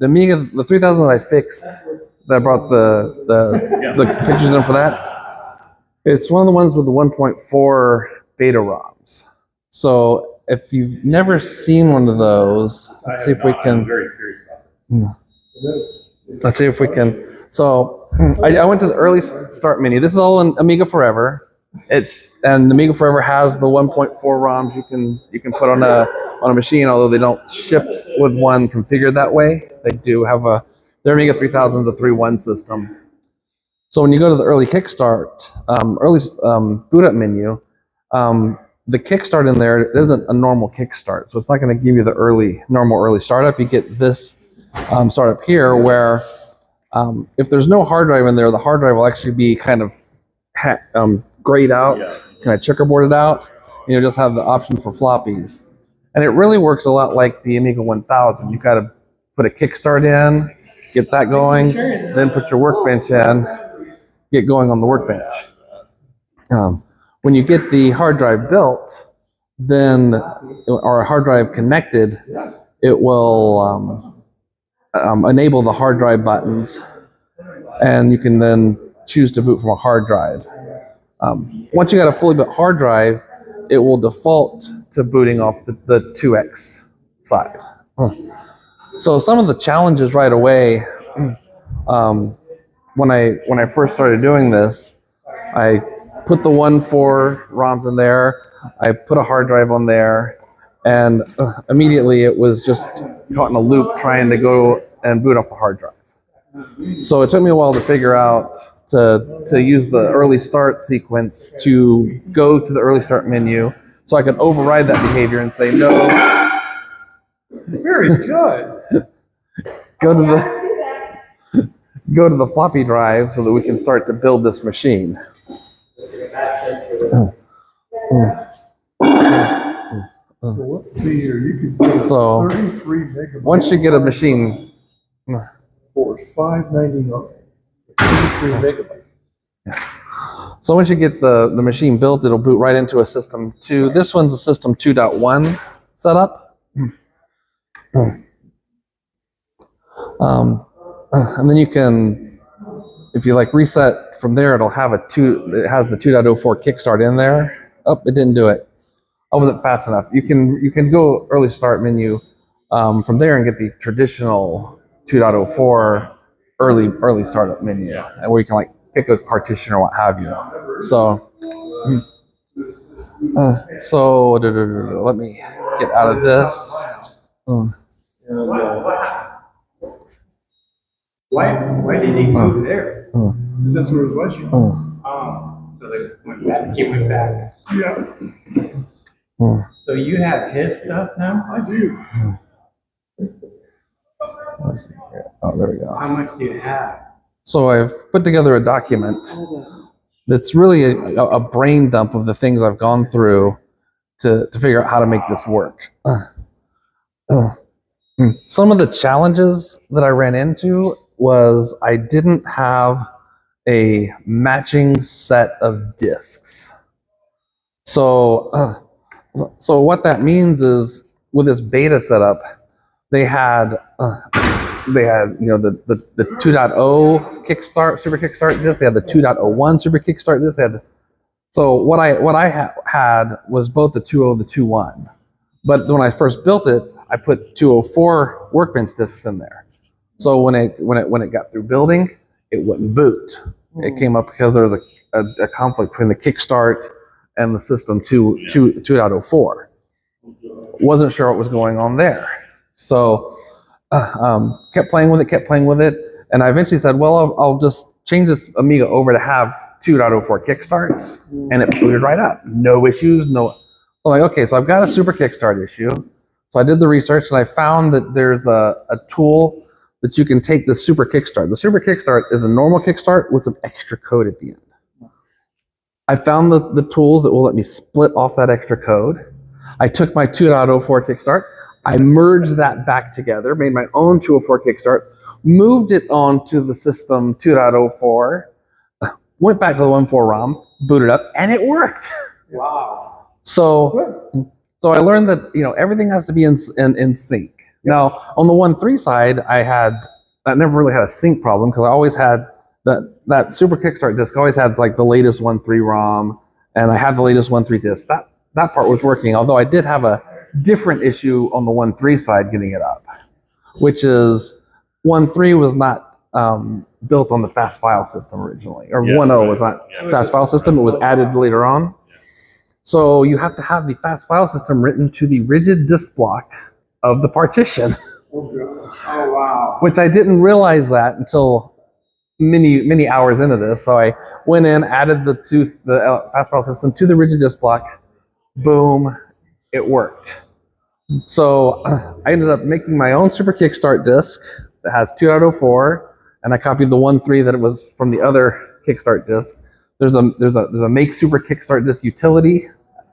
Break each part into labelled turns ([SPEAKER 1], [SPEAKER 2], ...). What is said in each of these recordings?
[SPEAKER 1] the Amiga, the 3000 that I fixed, that I brought the pictures in for that, it's one of the ones with the 1.4 beta ROMs. So if you've never seen one of those, let's see if we can. I'm very curious about this. Let's see if we can. So I went to the early start menu. This is all in Amiga Forever. And Amiga Forever has the 1.4 ROMs you can put on a machine, although they don't ship with one configured that way. They do have their Amiga 3000 is a 3.1 system. So when you go to the early kickstart, boot up menu, the kickstart in there isn't a normal kickstart, so it's not going to give you the normal early startup. You get this startup here, where if there's no hard drive in there, the hard drive will actually be kind of grayed out, kind of checkerboarded out, and you'll just have the option for floppies. And it really works a lot like the Amiga 1000. You've got to put a kickstart in, get that going, then put your workbench in, get going on the workbench. When you get the hard drive built, then, or a hard drive connected, it will enable the hard drive buttons, and you can then choose to boot from a hard drive. Once you got a fully built hard drive, it will default to booting off the 2X side. So some of the challenges right away, when I first started doing this, I put the 1.4 ROMs in there, I put a hard drive on there, and immediately it was just caught in a loop trying to go and boot off the hard drive. So it took me a while to figure out to use the early start sequence to go to the early start menu, so I could override that behavior and say no.
[SPEAKER 2] Very good.
[SPEAKER 1] Go to the floppy drive so that we can start to build this machine.
[SPEAKER 2] So let's see here. You can get 33 megabytes.
[SPEAKER 1] Once you get a machine
[SPEAKER 2] for $5.99. 33 megabytes.
[SPEAKER 1] Yeah. So once you get the machine built, it'll boot right into a System 2. This one's a System 2.1 setup. And then you can, if you like reset from there, it'll have it has the 2.04 kickstart in there. Oh, it didn't do it. I wasn't fast enough. You can go early start menu from there and get the traditional 2.04 early startup menu, where you can like pick a partition or what have you. So let me get out of this.
[SPEAKER 3] Why did he go there?
[SPEAKER 2] Because that's where his wife
[SPEAKER 3] So he went back.
[SPEAKER 2] Yeah.
[SPEAKER 3] So you have his stuff now?
[SPEAKER 2] I do.
[SPEAKER 1] Let's see here. Oh, there we go.
[SPEAKER 3] How much do you have?
[SPEAKER 1] So I've put together a document that's really a brain dump of the things I've gone through to figure out how to make this work. Some of the challenges that I ran into was I didn't have a matching set of disks. So what that means is, with this beta setup, they had the 2.0 kickstart, super kickstart disk. They had the 2.01 super kickstart disk. So what I had was both the 2.0 and the 2.1. But when I first built it, I put 2.04 workbench disks in there. So when it got through building, it wouldn't boot. It came up because there was a conflict between the kickstart and the system 2.04. Wasn't sure what was going on there. So kept playing with it, and I eventually said, well, I'll just change this Amiga over to have 2.04 kickstarts, and it booted right up. No issues, no. So I'm like, okay, so I've got a super kickstart issue. So I did the research, and I found that there's a tool that you can take the super kickstart. The super kickstart is a normal kickstart with some extra code at the end. I found the tools that will let me split off that extra code. I took my 2.04 kickstart, I merged that back together, made my own 2.04 kickstart, moved it onto the system 2.04, went back to the 1.4 ROM, booted up, and it worked.
[SPEAKER 3] Wow.
[SPEAKER 1] So I learned that everything has to be in sync. Now, on the 1.3 side, I never really had a sync problem because I always had that Super Kickstart disk always had like the latest 1.3 ROM, and I had the latest 1.3 disk. That part was working, although I did have a different issue on the 1.3 side getting it up, which is 1.3 was not built on the fast file system originally, or 1.0 was not fast file system. It was added later on. So you have to have the fast file system written to the rigid disk block of the partition.
[SPEAKER 3] Oh, wow.
[SPEAKER 1] Which I didn't realize that until many hours into this. So I went in, added the fast file system to the rigid disk block. Boom, it worked. So I ended up making my own Super Kickstart disk that has 2.04, and I copied the 1.3 that it was from the other Kickstart disk. There's a Make Super Kickstart disk utility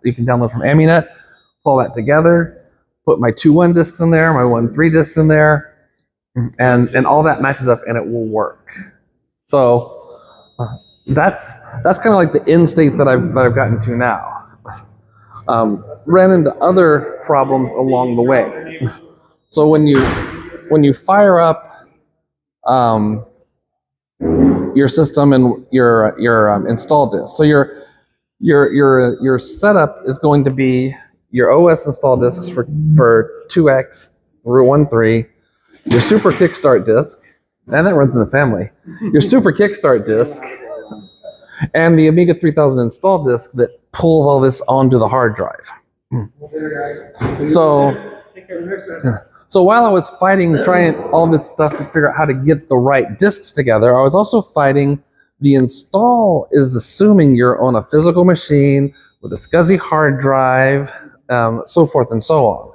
[SPEAKER 1] you can download from AmiNet. Pull that together, put my 2.1 disks in there, my 1.3 disks in there, and all that matches up, and it will work. So that's kind of like the end state that I've gotten to now. Ran into other problems along the way. So when you fire up your system and your install disk, so your setup is going to be your OS install disks for 2X through 1.3, your Super Kickstart disk, and that runs in the family, your Super Kickstart disk, and the Amiga 3000 install disk that pulls all this onto the hard drive. So while I was trying all this stuff to figure out how to get the right disks together, I was also fighting the install is assuming you're on a physical machine with a SCSI hard drive, so forth and so on.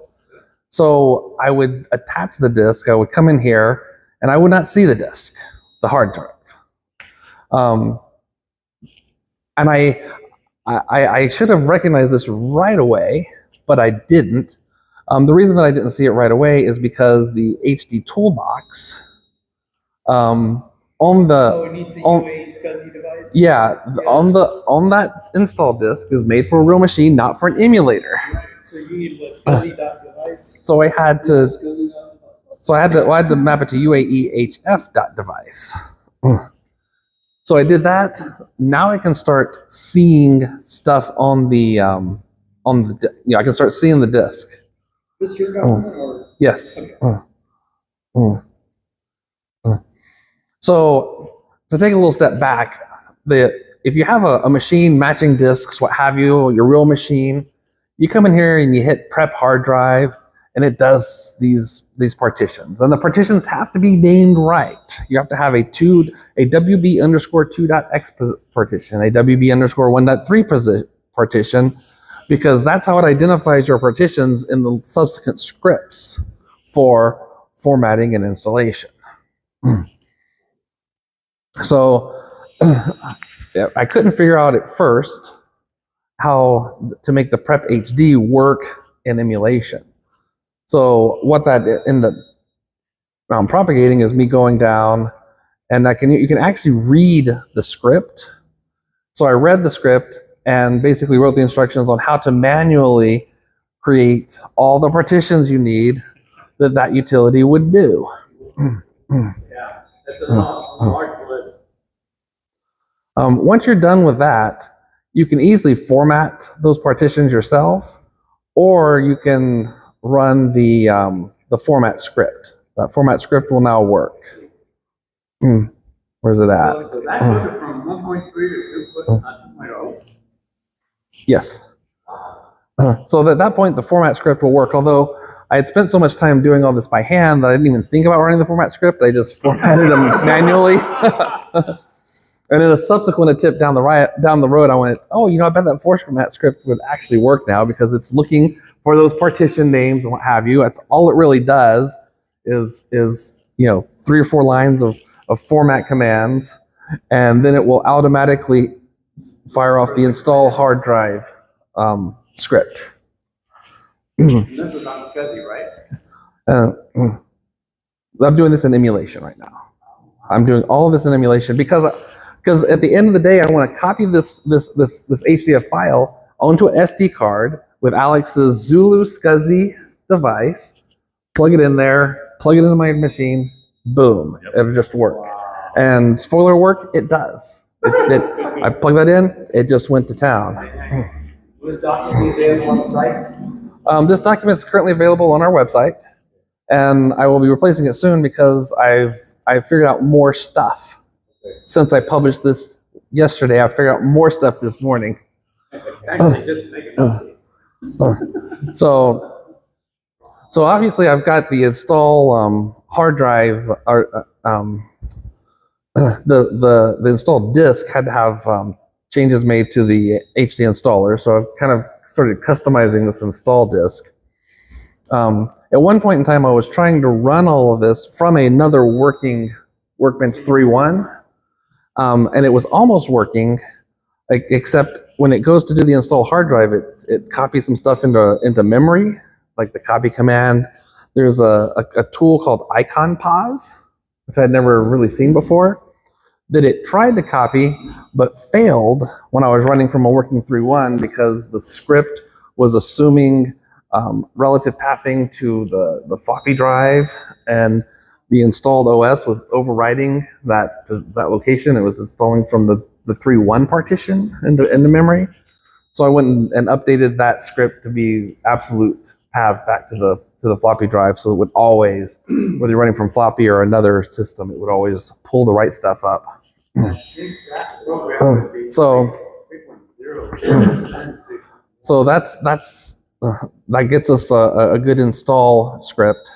[SPEAKER 1] So I would attach the disk, I would come in here, and I would not see the disk, the hard drive. And I should have recognized this right away, but I didn't. The reason that I didn't see it right away is because the HD toolbox on that install disk is made for a real machine, not for an emulator.
[SPEAKER 4] So you need what SCSI.device.
[SPEAKER 1] So I had to map it to UAEHF.device. So I did that. Now I can start seeing stuff on the I can start seeing the disk.
[SPEAKER 4] Is this your government or?
[SPEAKER 1] Yes.
[SPEAKER 4] Okay.
[SPEAKER 1] So to take a little step back, if you have a machine matching disks, what have you, your real machine, you come in here and you hit prep hard drive, and it does these partitions. And the partitions have to be named right. You have to have a WB_2.x partition, a WB_1.3 partition, because that's how it identifies your partitions in the subsequent scripts for formatting and installation. So I couldn't figure out at first how to make the Prep HD work in emulation. So what that ended up propagating is me going down, and you can actually read the script. So I read the script and basically wrote the instructions on how to manually create all the partitions you need that utility would do.
[SPEAKER 3] Yeah, that's a large list.
[SPEAKER 1] Once you're done with that, you can easily format those partitions yourself, or you can run the format script. That format script will now work. Where's it at?
[SPEAKER 3] So that goes from 1.3 to 2.0.
[SPEAKER 1] Yes. So at that point, the format script will work. Although I had spent so much time doing all this by hand that I didn't even think about running the format script. I just formatted them manually. And in a subsequent attempt down the road, I went, oh, I bet that format script would actually work now because it's looking for those partition names and what have you. That's all it really does is 3 or 4 lines of format commands, and then it will automatically fire off the install hard drive script.
[SPEAKER 3] This is on SCSI, right?
[SPEAKER 1] I'm doing this in emulation right now. I'm doing all of this in emulation because at the end of the day, I want to copy this HDF file onto an SD card with Alex's Zulu SCSI device, plug it in there, plug it into my machine, boom, it'll just work. And spoiler work, it does. I plug that in, it just went to town.
[SPEAKER 5] Will this document be available on the site?
[SPEAKER 1] This document is currently available on our website, and I will be replacing it soon because I've figured out more stuff. Since I published this yesterday, I figured out more stuff this morning.
[SPEAKER 3] Actually, just make it up.
[SPEAKER 1] So obviously I've got the install hard drive, or the installed disk had to have changes made to the HD installer. So I've kind of started customizing this install disk. At one point in time, I was trying to run all of this from another working Workbench 3.1, and it was almost working, except when it goes to do the install hard drive, it copies some stuff into memory, like the copy command. There's a tool called icon pause, which I'd never really seen before, that it tried to copy, but failed when I was running from a working 3.1 because the script was assuming relative pathing to the floppy drive, and the installed OS was overriding that location. It was installing from the 3.1 partition into memory. So I went and updated that script to be absolute paths back to the floppy drive, so it would always, whether you're running from floppy or another system, it would always pull the right stuff up. So that gets us a good install script.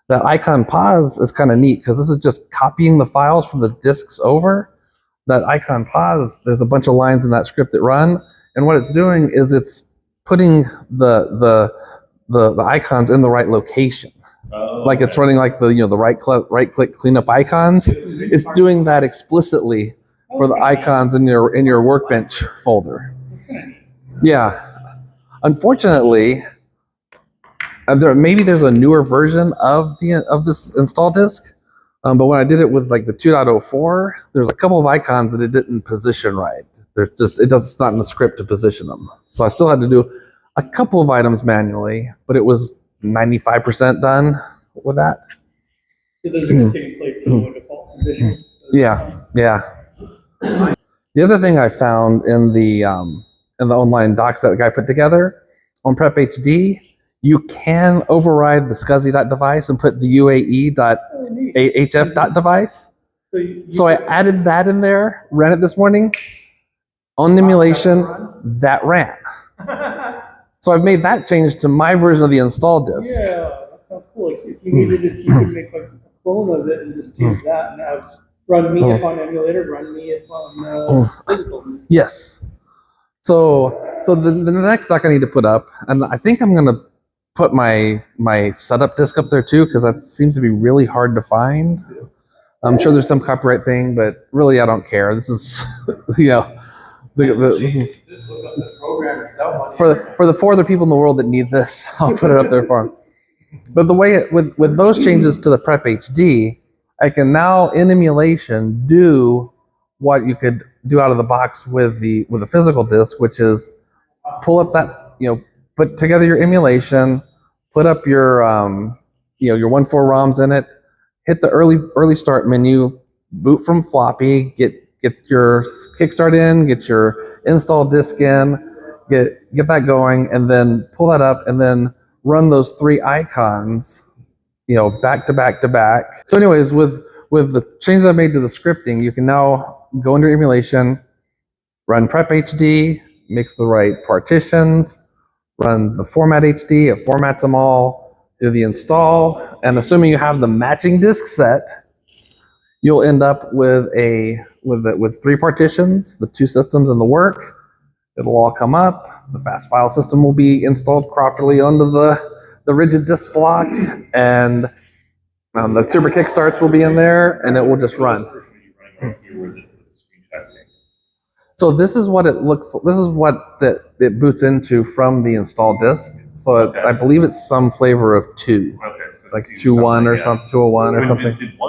[SPEAKER 1] That icon pause is kind of neat because this is just copying the files from the disks over. That icon pause, there's a bunch of lines in that script that run, and what it's doing is it's putting the icons in the right location. Like it's running like the right click cleanup icons. It's doing that explicitly for the icons in your Workbench folder. Yeah. Unfortunately, maybe there's a newer version of this install disk, but when I did it with like the 2.04, there's a couple of icons that it didn't position right. It's not in the script to position them. So I still had to do a couple of items manually, but it was 95% done with that.
[SPEAKER 4] So those are just getting placed in the default position.
[SPEAKER 1] Yeah. The other thing I found in the online docs that the guy put together on Prep HD, you can override the SCSI.device and put the UAE.hf.device. So I added that in there, ran it this morning. On emulation, that ran. So I've made that change to my version of the install disk.
[SPEAKER 4] Yeah, that sounds cool. Like if you needed it, you could make like a clone of it and just use that and have run me if on emulator, run me if on physical.
[SPEAKER 1] Yes. So the next doc I need to put up, and I think I'm gonna put my setup disk up there too, because that seems to be really hard to find. I'm sure there's some copyright thing, but really I don't care. This is, this is for the 4 other people in the world that need this. I'll put it up there for them. But the way with those changes to the Prep HD, I can now in emulation do what you could do out of the box with the physical disk, which is pull up that, put together your emulation, put up your your 1.4 ROMs in it, hit the early start menu, boot from floppy, get your kickstart in, get your install disk in, get that going, and then pull that up and then run those 3 icons, back to back to back. So anyways, with the changes I made to the scripting, you can now go into emulation, run Prep HD, mix the right partitions, run the Format HD, it formats them all, do the install, and assuming you have the matching disk set, you'll end up with 3 partitions, the 2 systems and the work. It'll all come up. The fast file system will be installed properly onto the rigid disk block, and the super kickstarts will be in there, and it will just run. So this is what it looks. This is what it boots into from the install disk. So I believe it's some flavor of 2,
[SPEAKER 6] Okay, so
[SPEAKER 1] like 2.1 or something, 2.01 or something.
[SPEAKER 6] Did 1